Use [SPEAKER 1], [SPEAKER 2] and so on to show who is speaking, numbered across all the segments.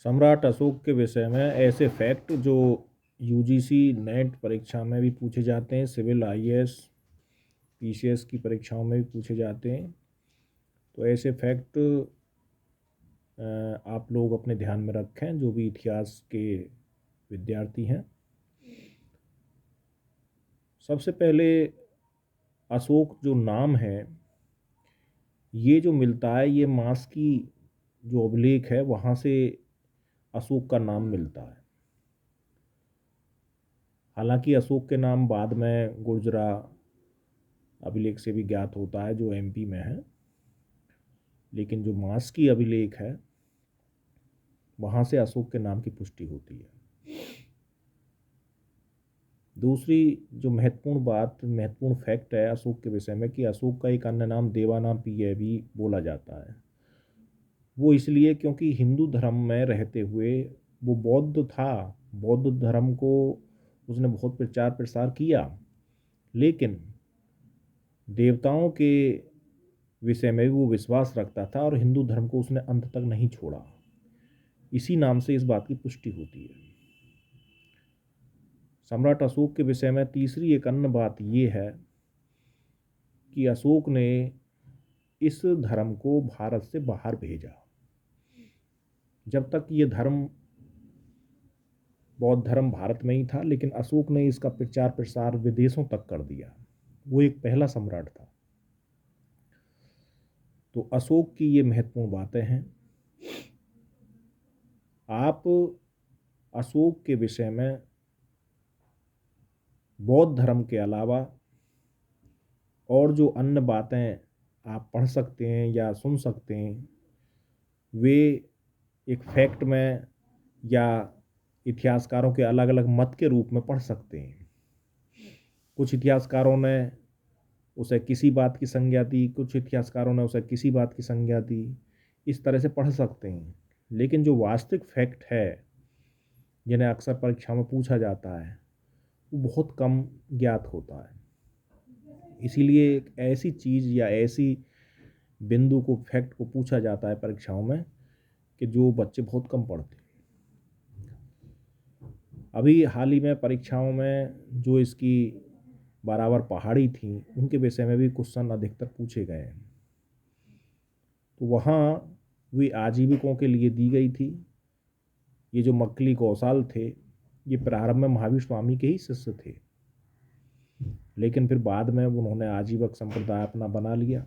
[SPEAKER 1] सम्राट अशोक के विषय में ऐसे फैक्ट जो यूजीसी नेट परीक्षा में भी पूछे जाते हैं, सिविल आईएएस पीसीएस की परीक्षाओं में भी पूछे जाते हैं। तो ऐसे फैक्ट आप लोग अपने ध्यान में रखें जो भी इतिहास के विद्यार्थी हैं। सबसे पहले अशोक जो नाम है ये जो मिलता है ये मास की जो अभिलेख है वहाँ से अशोक का नाम मिलता है। हालांकि अशोक के नाम बाद में गुर्जरा अभिलेख से भी ज्ञात होता है जो एमपी में है, लेकिन जो मास की अभिलेख है वहाँ से अशोक के नाम की पुष्टि होती है। दूसरी जो महत्वपूर्ण फैक्ट है अशोक के विषय में कि अशोक का एक अन्य नाम देवानांपिय भी बोला जाता है। वो इसलिए क्योंकि हिंदू धर्म में रहते हुए वो बौद्ध था, बौद्ध धर्म को उसने बहुत प्रचार प्रसार किया, लेकिन देवताओं के विषय में भी वो विश्वास रखता था और हिंदू धर्म को उसने अंत तक नहीं छोड़ा। इसी नाम से इस बात की पुष्टि होती है। सम्राट अशोक के विषय में तीसरी एक अन्य बात ये है कि अशोक ने इस धर्म को भारत से बाहर भेजा। जब तक ये धर्म बौद्ध धर्म भारत में ही था, लेकिन अशोक ने इसका प्रचार प्रसार विदेशों तक कर दिया। वो एक पहला सम्राट था। तो अशोक की ये महत्वपूर्ण बातें हैं। आप अशोक के विषय में बौद्ध धर्म के अलावा और जो अन्य बातें आप पढ़ सकते हैं या सुन सकते हैं वे एक फैक्ट में या इतिहासकारों के अलग अलग मत के रूप में पढ़ सकते हैं। कुछ इतिहासकारों ने उसे किसी बात की संज्ञा दी, कुछ इतिहासकारों ने उसे किसी बात की संज्ञा दी। इस तरह से पढ़ सकते हैं, लेकिन जो वास्तविक फैक्ट है जिन्हें अक्सर परीक्षा में पूछा जाता है वो बहुत कम ज्ञात होता है। इसीलिए एक ऐसी चीज़ या ऐसी बिंदु को फैक्ट को पूछा जाता है परीक्षाओं में कि जो बच्चे बहुत कम पढ़ते हैं। अभी हाल ही में परीक्षाओं में जो इसकी बराबर पहाड़ी थी उनके विषय में भी क्वेश्चन अधिकतर पूछे गए हैं। तो वहाँ वे आजीविकों के लिए दी गई थी। ये जो मक्कली कौशल थे ये प्रारंभ में महावीर स्वामी के ही शिष्य थे, लेकिन फिर बाद में उन्होंने आजीवक संप्रदाय अपना बना लिया।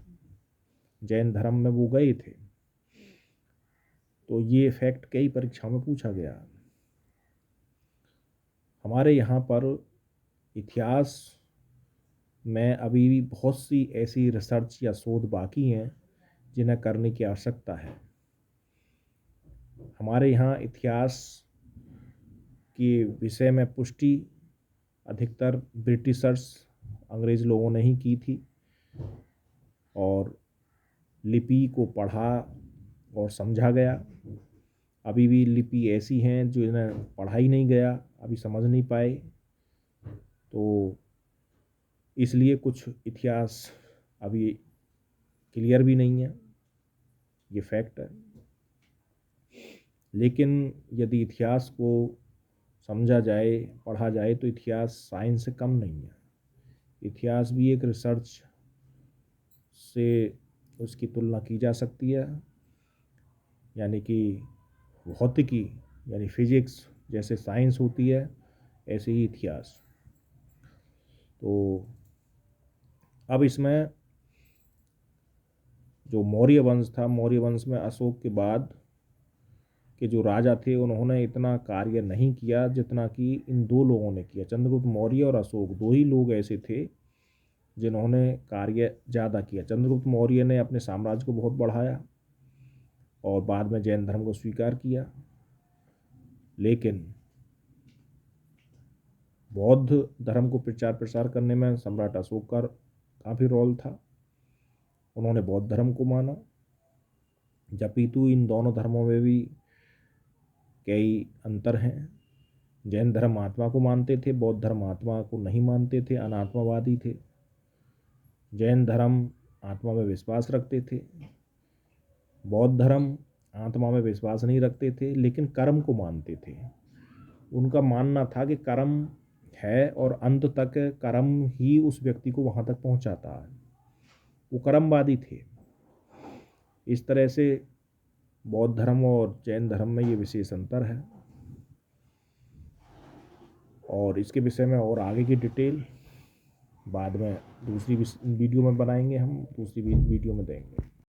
[SPEAKER 1] जैन धर्म में वो गए थे। तो ये फैक्ट कई परीक्षाओं में पूछा गया। हमारे यहाँ पर इतिहास में अभी भी बहुत सी ऐसी रिसर्च या शोध बाकी हैं जिन्हें करने की आवश्यकता है। हमारे यहाँ इतिहास के विषय में पुष्टि अधिकतर ब्रिटिशर्स अंग्रेज लोगों ने ही की थी और लिपि को पढ़ा और समझा गया। अभी भी लिपि ऐसी हैं जो इन्हें पढ़ा ही नहीं गया, अभी समझ नहीं पाए। तो इसलिए कुछ इतिहास अभी क्लियर भी नहीं है, ये फैक्ट है। लेकिन यदि इतिहास को समझा जाए, पढ़ा जाए तो इतिहास साइंस से कम नहीं है। इतिहास भी एक रिसर्च से उसकी तुलना की जा सकती है, यानी कि भौतिकी यानी फिजिक्स जैसे साइंस होती है ऐसे ही इतिहास। तो अब इसमें जो मौर्य वंश था, मौर्य वंश में अशोक के बाद के जो राजा थे उन्होंने इतना कार्य नहीं किया जितना कि इन दो लोगों ने किया। चंद्रगुप्त मौर्य और अशोक दो ही लोग ऐसे थे जिन्होंने कार्य ज़्यादा किया। चंद्रगुप्त मौर्य ने अपने साम्राज्य को बहुत बढ़ाया और बाद में जैन धर्म को स्वीकार किया, लेकिन बौद्ध धर्म को प्रचार प्रसार करने में सम्राट अशोक का काफ़ी रोल था। उन्होंने बौद्ध धर्म को माना, जपितु इन दोनों धर्मों में भी कई अंतर हैं। जैन धर्म आत्मा को मानते थे, बौद्ध धर्म आत्मा को नहीं मानते थे, अनात्मावादी थे। जैन धर्म आत्मा में विश्वास रखते थे, बौद्ध धर्म आत्मा में विश्वास नहीं रखते थे, लेकिन कर्म को मानते थे। उनका मानना था कि कर्म है और अंत तक कर्म ही उस व्यक्ति को वहाँ तक पहुँचाता है। वो कर्मवादी थे। इस तरह से बौद्ध धर्म और जैन धर्म में ये विशेष अंतर है, और इसके विषय में और आगे की डिटेल बाद में दूसरी वीडियो में बनाएंगे, हम दूसरी वीडियो में देंगे।